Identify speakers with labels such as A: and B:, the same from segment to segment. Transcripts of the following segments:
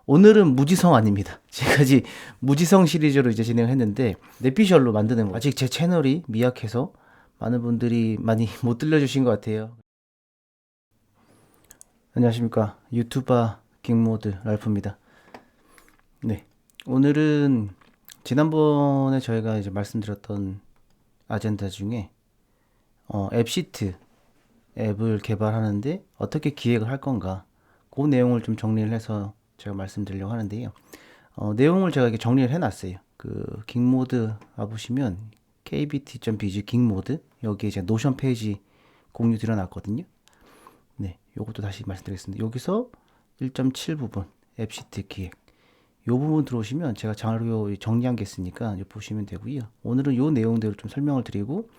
A: 오늘은 무지성 아닙니다. 지금까지 무지성 시리즈로 이제 진행했는데 뇌피셜로 만드는 거. 아직 제 채널이 미약해서 많은 분들이 많이 못 들려주신 것 같아요. 안녕하십니까. 유튜버 킹모드 랄프입니다. 네. 오늘은 지난번에 저희가 이제 말씀드렸던 아젠다 중에 앱시트 앱을 개발하는데 어떻게 기획을 할 건가 그 내용을 좀 정리를 해서 제가 말씀드리려고 하는데요. 내용을 제가 이렇게 정리를 해놨어요. 그 긱모드 와보시면 kbt.bg 긱모드 여기에 이제 노션 페이지 공유 드려놨거든요. 네, 요것도 다시 말씀드리겠습니다. 여기서 1.7 부분 앱시트 기획 요 부분 들어오시면 제가 자료 정리한 게 있으니까 보시면 되고요. 오늘은 요 내용대로 좀 설명을 드리고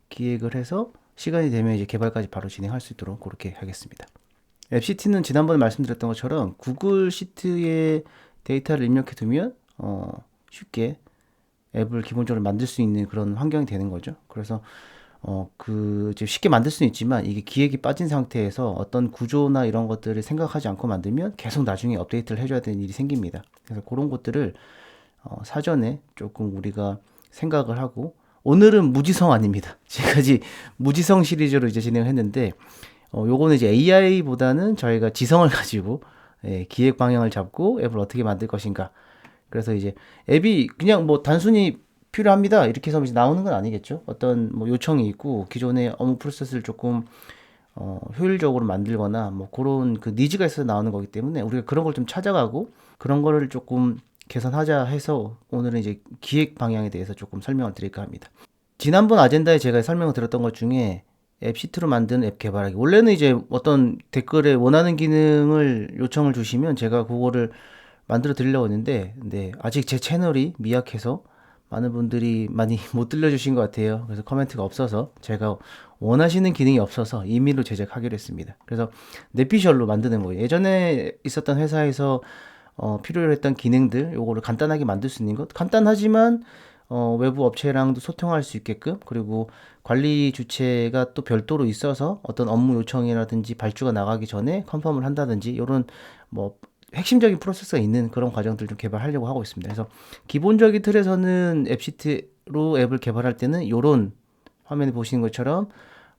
A: 기획을 해서 시간이 되면 이제 개발까지 바로 진행할 수 있도록 그렇게 하겠습니다. 앱시트는 지난번에 말씀드렸던 것처럼 구글 시트에 데이터를 입력해 두면 쉽게 앱을 기본적으로 만들 수 있는 그런 환경이 되는 거죠. 그래서 이제 쉽게 만들 수는 있지만 이게 기획이 빠진 상태에서 어떤 구조나 이런 것들을 생각하지 않고 만들면 계속 나중에 업데이트를 해줘야 되는 일이 생깁니다. 그래서 그런 것들을 사전에 조금 우리가 생각을 하고 오늘은 무지성 아닙니다. 지금까지 무지성 시리즈로 이제 진행을 했는데 요거는 이제 AI보다는 저희가 지성을 가지고 기획 방향을 잡고 앱을 어떻게 만들 것인가. 그래서 이제 앱이 그냥 뭐 단순히 필요합니다 이렇게 해서 이제 나오는 건 아니겠죠. 어떤 뭐 요청이 있고 기존의 업무 프로세스를 조금 효율적으로 만들거나 뭐 그런 그 니즈가 있어서 나오는 거기 때문에 우리가 그런 걸 좀 찾아가고 그런 거를 조금 개선하자 해서 오늘은 이제 기획 방향에 대해서 조금 설명을 드릴까 합니다. 지난번 아젠다에 제가 설명을 드렸던 것 중에 앱 시트로 만든 앱 개발하기. 원래는 이제 어떤 댓글에 원하는 기능을 요청을 주시면 제가 그거를 만들어 드리려고 했는데, 네, 아직 제 채널이 미약해서 많은 분들이 많이 못 들려주신 것 같아요. 그래서 코멘트가 없어서 제가 원하시는 기능이 없어서 임의로 제작하기로 했습니다. 그래서 뇌피셜로 만드는 거예요. 예전에 있었던 회사에서 필요로 했던 기능들, 요거를 간단하게 만들 수 있는 것. 간단하지만 외부 업체랑도 소통할 수 있게끔 그리고 관리 주체가 또 별도로 있어서 어떤 업무 요청이라든지 발주가 나가기 전에 컨펌을 한다든지 이런 뭐 핵심적인 프로세스가 있는 그런 과정들 좀 개발하려고 하고 있습니다. 그래서 기본적인 틀에서는 앱시트로 앱을 개발할 때는 이런 화면에 보시는 것처럼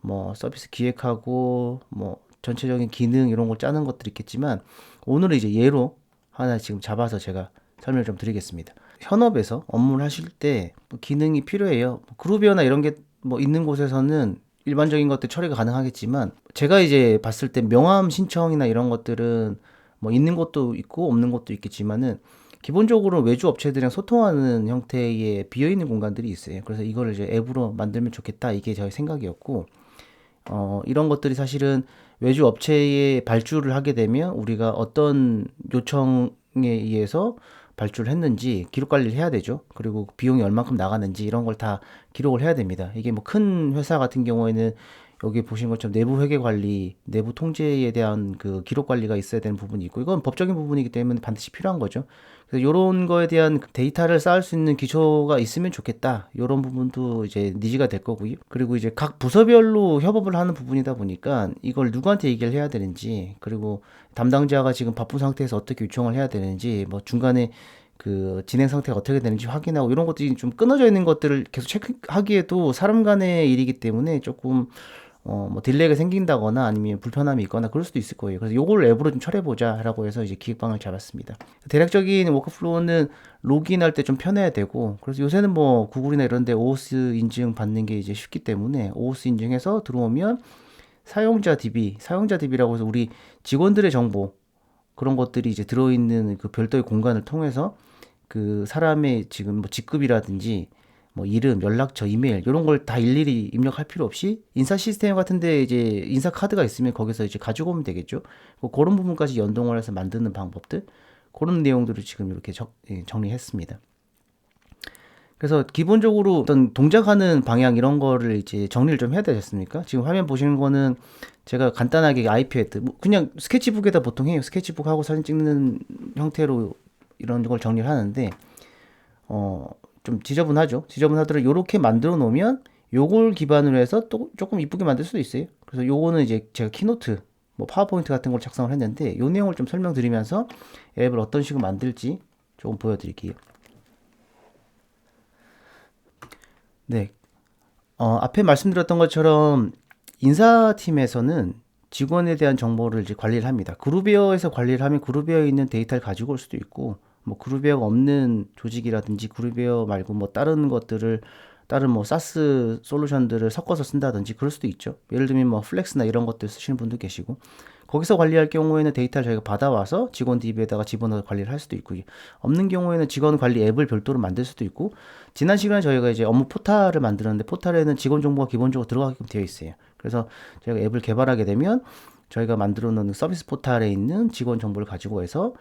A: 뭐 서비스 기획하고 뭐 전체적인 기능 이런 걸 짜는 것들이 있겠지만 오늘은 이제 예로 하나 지금 잡아서 제가 설명을 좀 드리겠습니다. 현업에서 업무를 하실 때 기능이 필요해요. 그루비어나 이런 게 뭐 있는 곳에서는 일반적인 것들 처리가 가능하겠지만 제가 이제 봤을 때 명함 신청이나 이런 것들은 뭐 있는 것도 있고 없는 것도 있겠지만은 기본적으로 외주 업체들이랑 소통하는 형태의 비어있는 공간들이 있어요. 그래서 이거를 이제 앱으로 만들면 좋겠다 이게 저의 생각이었고 이런 것들이 사실은 외주 업체에 발주를 하게 되면 우리가 어떤 요청에 의해서 발주를 했는지 기록 관리를 해야 되죠. 그리고 비용이 얼만큼 나가는지 이런 걸 다 기록을 해야 됩니다. 이게 뭐 큰 회사 같은 경우에는 여기 보신 것처럼 내부 회계 관리, 내부 통제에 대한 그 기록 관리가 있어야 되는 부분이 있고 이건 법적인 부분이기 때문에 반드시 필요한 거죠. 그래서 이런 거에 대한 데이터를 쌓을 수 있는 기초가 있으면 좋겠다. 이런 부분도 이제 니즈가 될 거고요. 그리고 이제 각 부서별로 협업을 하는 부분이다 보니까 이걸 누구한테 얘기를 해야 되는지 그리고 담당자가 지금 바쁜 상태에서 어떻게 요청을 해야 되는지 뭐 중간에 그 진행 상태가 어떻게 되는지 확인하고 이런 것들이 좀 끊어져 있는 것들을 계속 체크하기에도 사람 간의 일이기 때문에 조금 뭐 딜레이가 생긴다거나 아니면 불편함이 있거나 그럴 수도 있을 거예요. 그래서 요걸 앱으로 좀 처리해보자라고 해서 이제 기획방을 잡았습니다. 대략적인 워크플로우는 로그인할 때 좀 편해야 되고, 그래서 요새는 뭐 구글이나 이런 데 오오스 인증 받는 게 이제 쉽기 때문에 오오스 인증해서 들어오면 사용자 DB라고 해서 우리 직원들의 정보, 그런 것들이 이제 들어있는 그 별도의 공간을 통해서 그 사람의 지금 뭐 직급이라든지 뭐 이름, 연락처, 이메일 이런 걸 다 일일이 입력할 필요 없이 인사 시스템 같은데 이제 인사 카드가 있으면 거기서 이제 가지고 오면 되겠죠. 뭐 그런 부분까지 연동을 해서 만드는 방법들 그런 내용들을 지금 이렇게 정리했습니다. 그래서 기본적으로 어떤 동작하는 방향 이런 거를 이제 정리를 좀 해야 되지 않습니까? 지금 화면 보시는 거는 제가 간단하게 아이패드 뭐 그냥 스케치북에다 보통 해요. 스케치북하고 사진 찍는 형태로 이런 걸 정리를 하는데 좀 지저분하죠. 지저분하더라도 요렇게 만들어 놓으면 요걸 기반으로 해서 또 조금 이쁘게 만들 수도 있어요. 그래서 요거는 이제 제가 키노트 뭐 파워포인트 같은 걸 작성을 했는데 이 내용을 좀 설명드리면서 앱을 어떤 식으로 만들지 조금 보여드릴게요. 네, 앞에 말씀드렸던 것처럼 인사팀에서는 직원에 대한 정보를 이제 관리를 합니다. 그룹웨어에서 관리를 하면 그룹웨어에 있는 데이터를 가지고 올 수도 있고, 뭐 그룹웨어가 없는 조직이라든지 그룹웨어 말고 뭐 다른 뭐 사스 솔루션들을 섞어서 쓴다든지 그럴 수도 있죠. 예를 들면 뭐 플렉스나 이런 것들 쓰시는 분도 계시고, 거기서 관리할 경우에는 데이터를 저희가 받아와서 직원 DB에다가 집어넣어 관리를 할 수도 있고, 없는 경우에는 직원 관리 앱을 별도로 만들 수도 있고, 지난 시간에 저희가 이제 업무 포탈을 만들었는데 포탈에는 직원 정보가 기본적으로 들어가게끔 되어 있어요. 그래서 저희가 앱을 개발하게 되면 저희가 만들어 놓은 서비스 포탈에 있는 직원 정보를 가지고 해서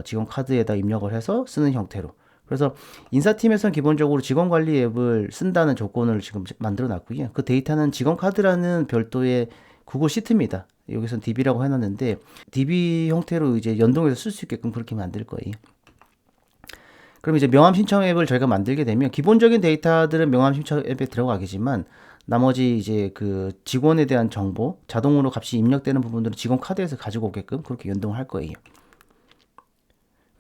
A: 직원 카드에다 입력을 해서 쓰는 형태로. 그래서 인사팀에서는 기본적으로 직원 관리 앱을 쓴다는 조건을 지금 만들어 놨고요. 그 데이터는 직원 카드라는 별도의 구글 시트입니다. 여기선 DB라고 해놨는데 DB 형태로 이제 연동해서 쓸 수 있게끔 그렇게 만들 거예요. 그럼 이제 명함 신청 앱을 저희가 만들게 되면 기본적인 데이터들은 명함 신청 앱에 들어가겠지만 나머지 이제 그 직원에 대한 정보, 자동으로 값이 입력되는 부분들은 직원 카드에서 가지고 오게끔 그렇게 연동을 할 거예요.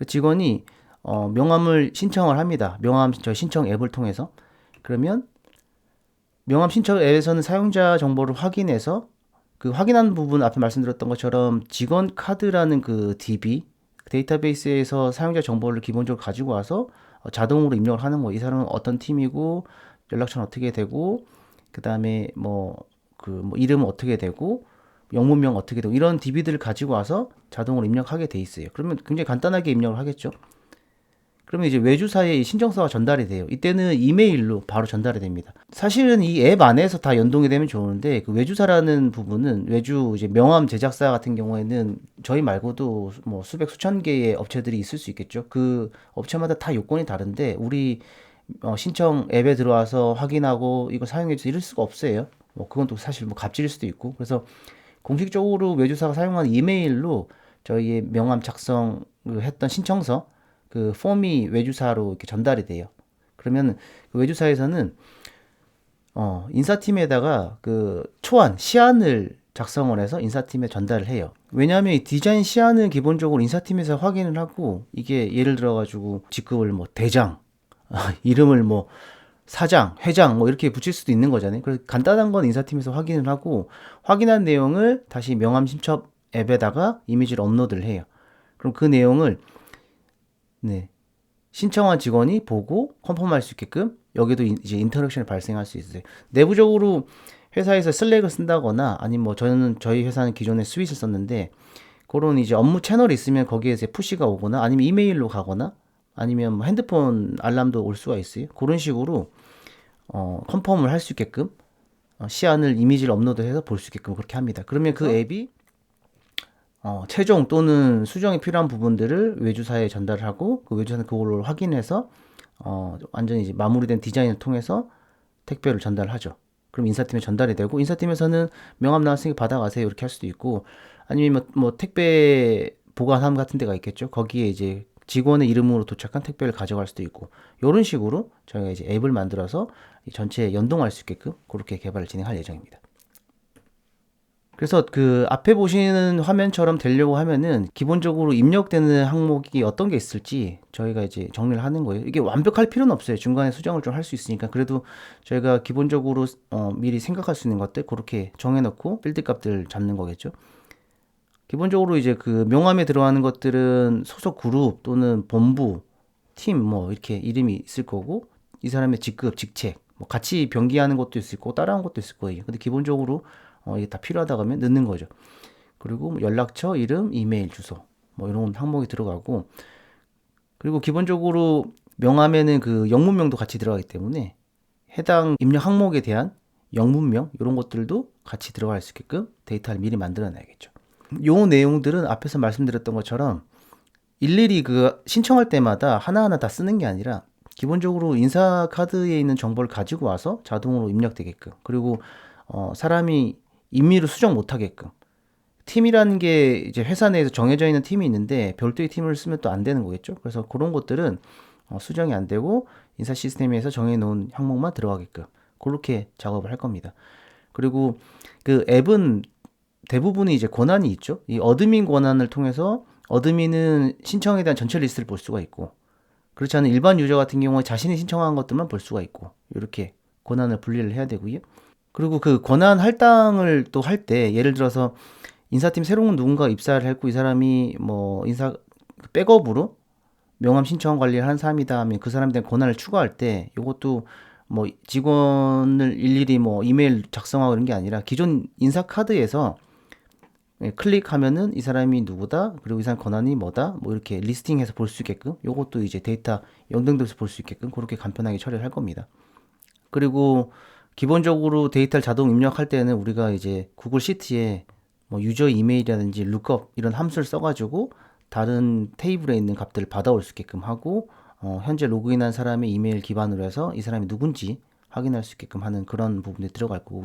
A: 직원이 명함을 신청을 합니다. 명함 신청 앱을 통해서. 그러면 명함 신청 앱에서는 사용자 정보를 확인해서 그 확인한 부분 앞에 말씀드렸던 것처럼 직원 카드라는 그 DB 데이터베이스에서 사용자 정보를 기본적으로 가지고 와서 자동으로 입력을 하는 거. 이 사람은 어떤 팀이고 연락처는 어떻게 되고 그 다음에 뭐 이름은 어떻게 되고 영문명 어떻게 되고 이런 DB들을 가지고 와서 자동으로 입력하게 돼 있어요. 그러면 굉장히 간단하게 입력을 하겠죠. 그러면 이제 외주사에 신청서가 전달이 돼요. 이때는 이메일로 바로 전달이 됩니다. 사실은 이 앱 안에서 다 연동이 되면 좋은데 그 외주사라는 부분은 외주 이제 명함 제작사 같은 경우에는 저희 말고도 뭐 수백 수천 개의 업체들이 있을 수 있겠죠. 그 업체마다 다 요건이 다른데 우리 신청 앱에 들어와서 확인하고 이거 사용해서 이럴 수가 없어요. 뭐 그건 또 사실 뭐 갑질일 수도 있고. 그래서 공식적으로 외주사가 사용하는 이메일로 저희의 명함 작성 했던 신청서 그 폼이 외주사로 이렇게 전달이 돼요. 그러면 그 외주사에서는 인사팀에다가 그 초안, 시안을 작성을 해서 인사팀에 전달을 해요. 왜냐하면 이 디자인 시안은 기본적으로 인사팀에서 확인을 하고 이게 예를 들어가지고 직급을 뭐 대장, 이름을 뭐 사장, 회장 뭐 이렇게 붙일 수도 있는 거잖아요. 그래서 간단한 건 인사팀에서 확인을 하고 확인한 내용을 다시 명함 신청 앱에다가 이미지를 업로드를 해요. 그럼 그 내용을 네. 신청한 직원이 보고 컨펌할 수 있게끔 여기도 이제 인터랙션이 발생할 수 있어요. 내부적으로 회사에서 슬랙을 쓴다거나 아니면 뭐 저희 회사는 기존에 스윗을 썼는데 그런 이제 업무 채널이 있으면 거기에서 푸시가 오거나 아니면 이메일로 가거나 아니면 뭐 핸드폰 알람도 올 수가 있어요. 그런 식으로 컨펌을 할 수 있게끔 시안을 이미지를 업로드해서 볼 수 있게끔 그렇게 합니다. 그러면 그 앱이 최종 또는 수정이 필요한 부분들을 외주사에 전달하고 그 외주사는 그걸로 확인해서 완전히 이제 마무리된 디자인을 통해서 택배를 전달하죠. 그럼 인사팀에 전달이 되고 인사팀에서는 명함 나왔으니까 받아가세요 이렇게 할 수도 있고 아니면 뭐 택배 보관함 같은 데가 있겠죠. 거기에 이제 직원의 이름으로 도착한 택배를 가져갈 수도 있고 이런 식으로 저희가 이제 앱을 만들어서 전체에 연동할 수 있게끔 그렇게 개발을 진행할 예정입니다. 그래서 그 앞에 보시는 화면처럼 되려고 하면은 기본적으로 입력되는 항목이 어떤 게 있을지 저희가 이제 정리를 하는 거예요. 이게 완벽할 필요는 없어요. 중간에 수정을 좀 할 수 있으니까. 그래도 저희가 기본적으로 미리 생각할 수 있는 것들 그렇게 정해놓고 빌드 값들 잡는 거겠죠. 기본적으로 이제 그 명함에 들어가는 것들은 소속 그룹 또는 본부, 팀 뭐 이렇게 이름이 있을 거고 이 사람의 직급, 직책 뭐 같이 병기하는 것도 있을 거고 따라한 것도 있을 거예요. 근데 기본적으로 이게 다 필요하다 하면 넣는 거죠. 그리고 뭐 연락처, 이름, 이메일 주소 뭐 이런 항목이 들어가고 그리고 기본적으로 명함에는 그 영문명도 같이 들어가기 때문에 해당 입력 항목에 대한 영문명 이런 것들도 같이 들어갈 수 있게끔 데이터를 미리 만들어 놔야겠죠. 요 내용들은 앞에서 말씀드렸던 것처럼 일일이 그 신청할 때마다 하나하나 다 쓰는 게 아니라 기본적으로 인사 카드에 있는 정보를 가지고 와서 자동으로 입력되게끔 그리고 사람이 임의로 수정 못하게끔 팀이라는 게 이제 회사 내에서 정해져 있는 팀이 있는데 별도의 팀을 쓰면 또 안 되는 거겠죠. 그래서 그런 것들은 수정이 안 되고 인사 시스템에서 정해놓은 항목만 들어가게끔 그렇게 작업을 할 겁니다. 그리고 그 앱은 대부분이 이제 권한이 있죠. 이 어드민 권한을 통해서 어드민은 신청에 대한 전체 리스트를 볼 수가 있고, 그렇지 않은 일반 유저 같은 경우에 자신이 신청한 것들만 볼 수가 있고, 이렇게 권한을 분리를 해야 되고요. 그리고 그 권한 할당을 또 할 때, 예를 들어서 인사팀 새로운 누군가 입사를 했고 이 사람이 뭐 인사 백업으로 명함 신청 관리를 하는 사람이다 하면 그 사람에 대한 권한을 추가할 때 이것도 뭐 직원을 일일이 뭐 이메일 작성하고 이런 게 아니라 기존 인사 카드에서 클릭하면은 이 사람이 누구다, 그리고 이 사람 권한이 뭐다, 뭐 이렇게 리스팅해서 볼 수 있게끔, 요것도 이제 데이터 연동돼서 볼 수 있게끔 그렇게 간편하게 처리를 할 겁니다. 그리고 기본적으로 데이터를 자동 입력할 때는 우리가 이제 구글 시트에 뭐 유저 이메일이라든지 룩업 이런 함수를 써가지고 다른 테이블에 있는 값들을 받아올 수 있게끔 하고, 현재 로그인한 사람의 이메일 기반으로 해서 이 사람이 누군지 확인할 수 있게끔 하는 그런 부분이 들어갈 거고,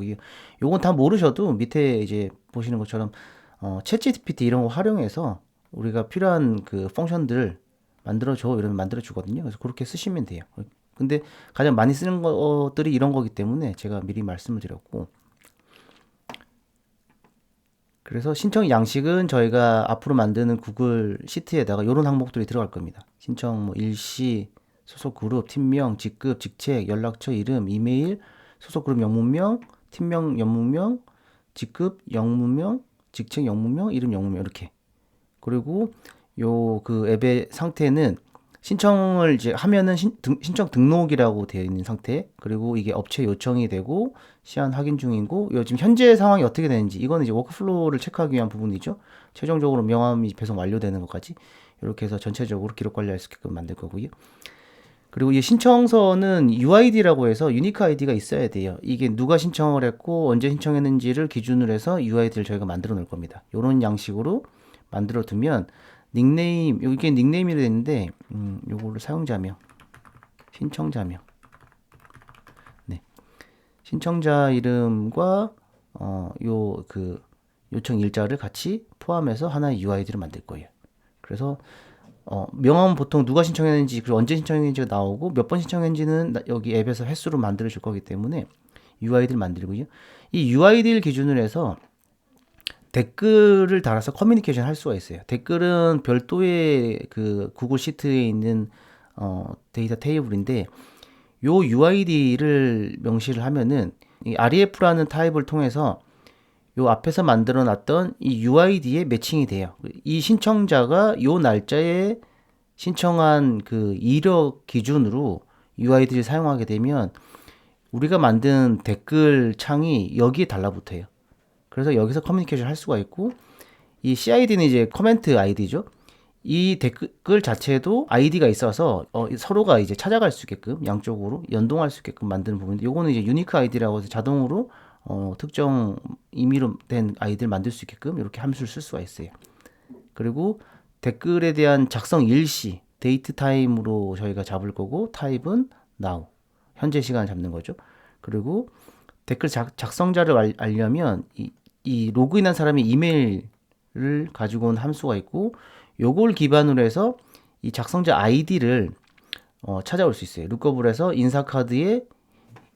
A: 요건 다 모르셔도 밑에 이제 보시는 것처럼 챗GPT 이런 거 활용해서 우리가 필요한 그 펑션들을 만들어줘 이러면 만들어 주거든요. 그래서 그렇게 쓰시면 돼요. 근데 가장 많이 쓰는 것들이 이런 거기 때문에 제가 미리 말씀을 드렸고, 그래서 신청 양식은 저희가 앞으로 만드는 구글 시트에다가 이런 항목들이 들어갈 겁니다. 신청 뭐 일시, 소속 그룹, 팀명, 직급, 직책, 연락처, 이름, 이메일, 소속 그룹 영문명, 팀명 영문명, 직급 영문명, 직책 영문명, 이름 영문명 이렇게. 그리고 요 그 앱의 상태는 신청을 이제 하면은 신청 등록이라고 되어 있는 상태, 그리고 이게 업체 요청이 되고 시안 확인 중이고, 요즘 현재 상황이 어떻게 되는지, 이거는 이제 워크플로우를 체크하기 위한 부분이죠. 최종적으로 명함이 배송 완료되는 것까지 이렇게 해서 전체적으로 기록 관리할 수 있게끔 만들 거고요. 그리고 이 신청서는 UID라고 해서 유니크 아이디가 있어야 돼요. 이게 누가 신청을 했고 언제 신청했는지를 기준으로 해서 UID를 저희가 만들어 놓을 겁니다. 이런 양식으로 만들어 두면 닉네임, 이게 닉네임이 되는데 요거를 사용자명, 신청자명, 네, 신청자 이름과 요 그 요청 일자를 같이 포함해서 하나의 UID를 만들 거예요. 그래서 명함은 보통 누가 신청했는지, 그리고 언제 신청했는지가 나오고 몇 번 신청했는지는 여기 앱에서 횟수로 만들어 줄 거기 때문에 UID를 만들고요. 이 UID를 기준으로 해서 댓글을 달아서 커뮤니케이션 할 수가 있어요. 댓글은 별도의 그 구글 시트에 있는 데이터 테이블인데, 요 UID를 명시를 하면은 이 REF라는 타입을 통해서 요 앞에서 만들어 놨던 이 UID에 매칭이 돼요. 이 신청자가 요 날짜에 신청한 그 이력 기준으로 UID를 사용하게 되면 우리가 만든 댓글 창이 여기에 달라붙어요. 그래서 여기서 커뮤니케이션 할 수가 있고, 이 CID는 이제 커멘트 아이디죠. 이 댓글 자체도 아이디가 있어서 서로가 이제 찾아갈 수 있게끔 양쪽으로 연동할 수 있게끔 만드는 부분인데, 요거는 이제 유니크 아이디라고 해서 자동으로 특정 임의로 된 아이디를 만들 수 있게끔 이렇게 함수를 쓸 수가 있어요. 그리고 댓글에 대한 작성 일시, 데이트 타임으로 저희가 잡을 거고, 타입은 now, 현재 시간을 잡는 거죠. 그리고 댓글 작성자를 알려면 이 로그인한 사람의 이메일을 가지고 온 함수가 있고, 요걸 기반으로 해서 이 작성자 아이디를 찾아올 수 있어요. 룩업을 해서 인사카드에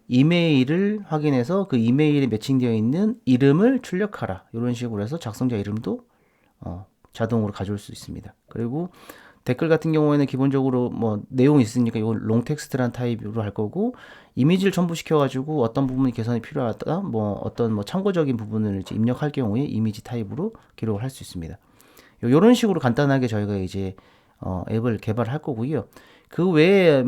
A: 이메일을 확인해서 그 이메일에 매칭되어 있는 이름을 출력하라, 이런 식으로 해서 작성자 이름도 자동으로 가져올 수 있습니다. 그리고 댓글 같은 경우에는 기본적으로 뭐 내용이 있으니까 이건 롱텍스트란 타입으로 할 거고, 이미지를 첨부시켜 가지고 어떤 부분이 개선이 필요하다, 뭐 어떤 뭐 참고적인 부분을 이제 입력할 경우에 이미지 타입으로 기록을 할 수 있습니다. 요런 식으로 간단하게 저희가 이제 앱을 개발할 거고요. 그 외에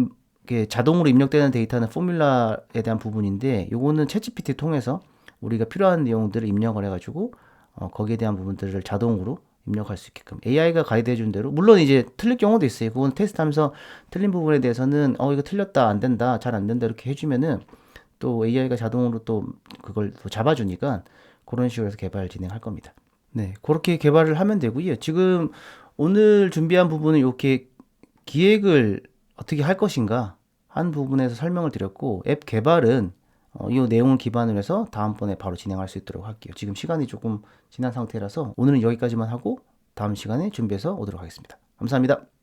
A: 자동으로 입력되는 데이터는 포뮬라에 대한 부분인데, 요거는 챗GPT 통해서 우리가 필요한 내용들을 입력을 해가지고 거기에 대한 부분들을 자동으로 입력할 수 있게끔 AI가 가이드해 준 대로, 물론 이제 틀릴 경우도 있어요. 그건 테스트하면서 틀린 부분에 대해서는 이거 틀렸다, 안 된다, 잘 안 된다 이렇게 해주면은 또 AI가 자동으로 또 그걸 또 잡아주니까 그런 식으로 해서 개발 진행할 겁니다. 네, 그렇게 개발을 하면 되고요. 지금 오늘 준비한 부분은 이렇게 기획을 어떻게 할 것인가 한 부분에서 설명을 드렸고, 앱 개발은 이 내용을 기반으로 해서 다음번에 바로 진행할 수 있도록 할게요. 지금 시간이 조금 지난 상태라서 오늘은 여기까지만 하고 다음 시간에 준비해서 오도록 하겠습니다. 감사합니다.